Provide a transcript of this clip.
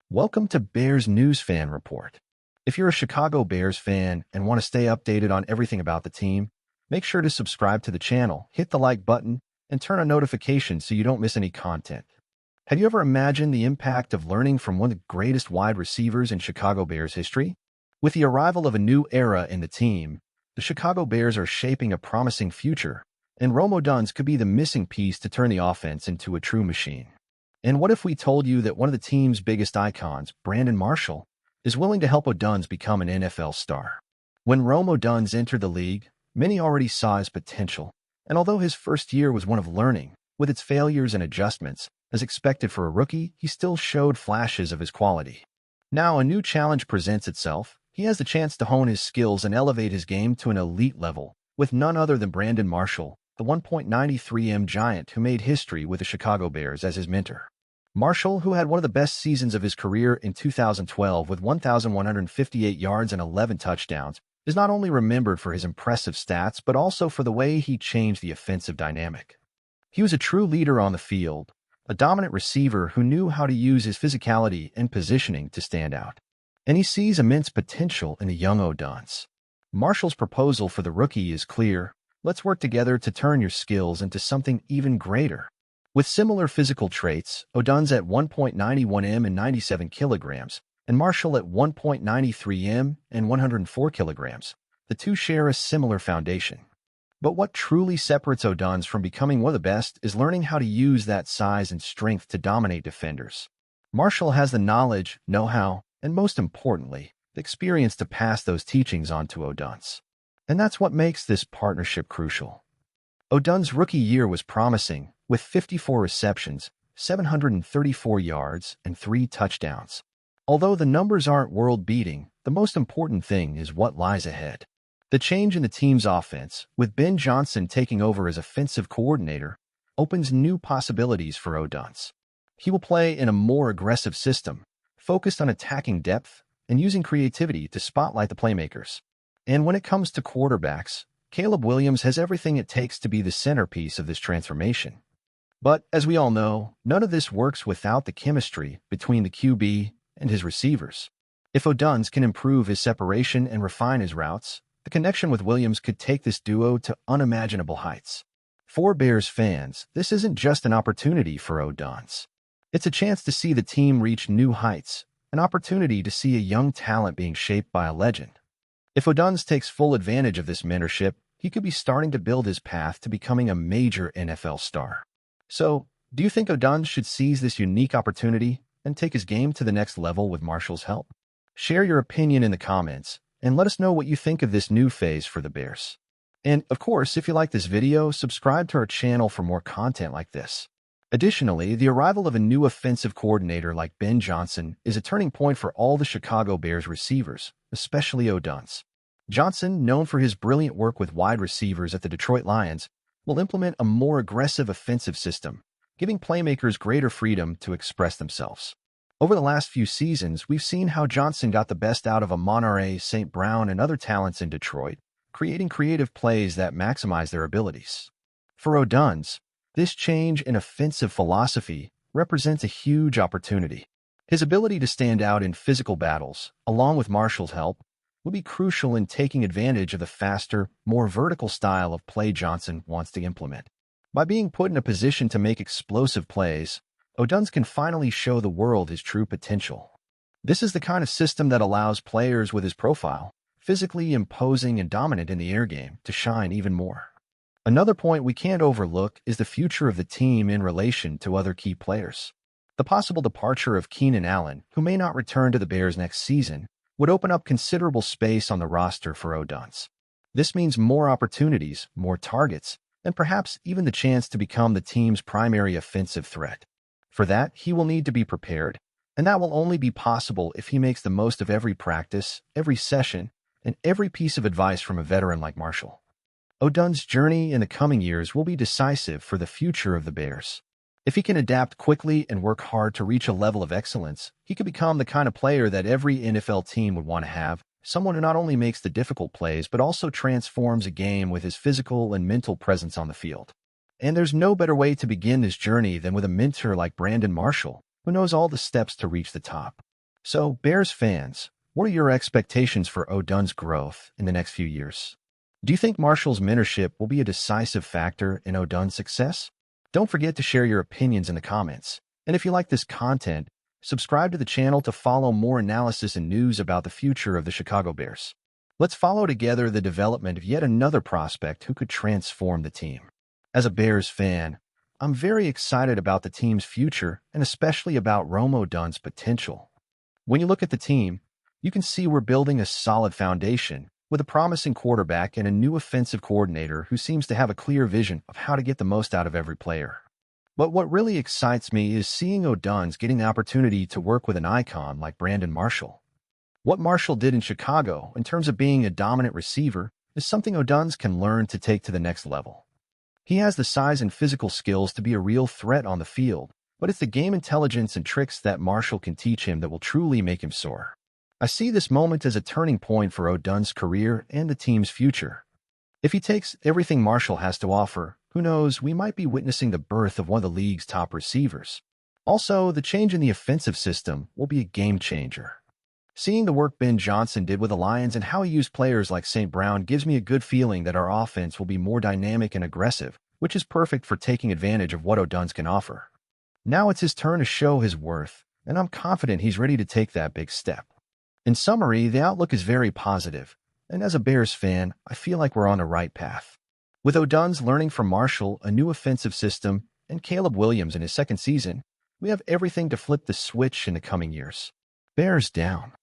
Welcome to Bears News Fan Report. If you're a Chicago Bears fan and want to stay updated on everything about the team, make sure to subscribe to the channel, hit the like button, and turn on notifications so you don't miss any content. Have you ever imagined the impact of learning from one of the greatest wide receivers in Chicago Bears history? With the arrival of a new era in the team, the Chicago Bears are shaping a promising future, and Odunze could be the missing piece to turn the offense into a true machine. And what if we told you that one of the team's biggest icons, Brandon Marshall, is willing to help Odunze become an NFL star? When Odunze entered the league, many already saw his potential, and although his first year was one of learning, with its failures and adjustments, as expected for a rookie, he still showed flashes of his quality. Now a new challenge presents itself. He has the chance to hone his skills and elevate his game to an elite level, with none other than Brandon Marshall, the 1.93 giant who made history with the Chicago Bears as his mentor. Marshall, who had one of the best seasons of his career in 2012 with 1,158 yards and 11 touchdowns, is not only remembered for his impressive stats but also for the way he changed the offensive dynamic. He was a true leader on the field, a dominant receiver who knew how to use his physicality and positioning to stand out. And he sees immense potential in a young Odunze. Marshall's proposal for the rookie is clear: let's work together to turn your skills into something even greater. With similar physical traits, Odunze at 1.91 m and 97 kilograms, and Marshall at 1.93 m and 104 kilograms, the two share a similar foundation. But what truly separates Odunze from becoming one of the best is learning how to use that size and strength to dominate defenders. Marshall has the knowledge, know-how, and most importantly, the experience to pass those teachings on to Odunze. And that's what makes this partnership crucial. Odunze's rookie year was promising, with 54 receptions, 734 yards, and 3 touchdowns. Although the numbers aren't world-beating, the most important thing is what lies ahead. The change in the team's offense, with Ben Johnson taking over as offensive coordinator, opens new possibilities for Odunze. He will play in a more aggressive system, focused on attacking depth and using creativity to spotlight the playmakers. And when it comes to quarterbacks, Caleb Williams has everything it takes to be the centerpiece of this transformation. But, as we all know, none of this works without the chemistry between the QB and his receivers. If Odunze can improve his separation and refine his routes, the connection with Williams could take this duo to unimaginable heights. For Bears fans, this isn't just an opportunity for Odunze. It's a chance to see the team reach new heights, an opportunity to see a young talent being shaped by a legend. If Odunze takes full advantage of this mentorship, he could be starting to build his path to becoming a major NFL star. So, do you think Odunze should seize this unique opportunity and take his game to the next level with Marshall's help? Share your opinion in the comments, and let us know what you think of this new phase for the Bears. And, of course, if you like this video, subscribe to our channel for more content like this. Additionally, the arrival of a new offensive coordinator like Ben Johnson is a turning point for all the Chicago Bears receivers, especially Odunze. Johnson, known for his brilliant work with wide receivers at the Detroit Lions, will implement a more aggressive offensive system, giving playmakers greater freedom to express themselves. Over the last few seasons, we've seen how Johnson got the best out of Amon-Ra, St. Brown, and other talents in Detroit, creating creative plays that maximize their abilities. For Odunze, this change in offensive philosophy represents a huge opportunity. His ability to stand out in physical battles, along with Marshall's help, will be crucial in taking advantage of the faster, more vertical style of play Johnson wants to implement. By being put in a position to make explosive plays, Odunze can finally show the world his true potential. This is the kind of system that allows players with his profile, physically imposing and dominant in the air game, to shine even more. Another point we can't overlook is the future of the team in relation to other key players. The possible departure of Keenan Allen, who may not return to the Bears next season, would open up considerable space on the roster for Odunze. This means more opportunities, more targets, and perhaps even the chance to become the team's primary offensive threat. For that, he will need to be prepared, and that will only be possible if he makes the most of every practice, every session, and every piece of advice from a veteran like Marshall. Odunze's journey in the coming years will be decisive for the future of the Bears. If he can adapt quickly and work hard to reach a level of excellence, he could become the kind of player that every NFL team would want to have, someone who not only makes the difficult plays but also transforms a game with his physical and mental presence on the field. And there's no better way to begin this journey than with a mentor like Brandon Marshall, who knows all the steps to reach the top. So, Bears fans, what are your expectations for Odunze's growth in the next few years? Do you think Marshall's mentorship will be a decisive factor in Odunze's success? Don't forget to share your opinions in the comments. And if you like this content, subscribe to the channel to follow more analysis and news about the future of the Chicago Bears. Let's follow together the development of yet another prospect who could transform the team. As a Bears fan, I'm very excited about the team's future and especially about Odunze's potential. When you look at the team, you can see we're building a solid foundation with a promising quarterback and a new offensive coordinator who seems to have a clear vision of how to get the most out of every player. But what really excites me is seeing Odunze getting the opportunity to work with an icon like Brandon Marshall. What Marshall did in Chicago in terms of being a dominant receiver is something Odunze can learn to take to the next level. He has the size and physical skills to be a real threat on the field, but it's the game intelligence and tricks that Marshall can teach him that will truly make him soar. I see this moment as a turning point for Odunze's career and the team's future. If he takes everything Marshall has to offer, who knows, we might be witnessing the birth of one of the league's top receivers. Also, the change in the offensive system will be a game changer. Seeing the work Ben Johnson did with the Lions and how he used players like St. Brown gives me a good feeling that our offense will be more dynamic and aggressive, which is perfect for taking advantage of what Odunze can offer. Now it's his turn to show his worth, and I'm confident he's ready to take that big step. In summary, the outlook is very positive, and as a Bears fan, I feel like we're on the right path. With Odunze learning from Marshall, a new offensive system, and Caleb Williams in his second season, we have everything to flip the switch in the coming years. Bears down.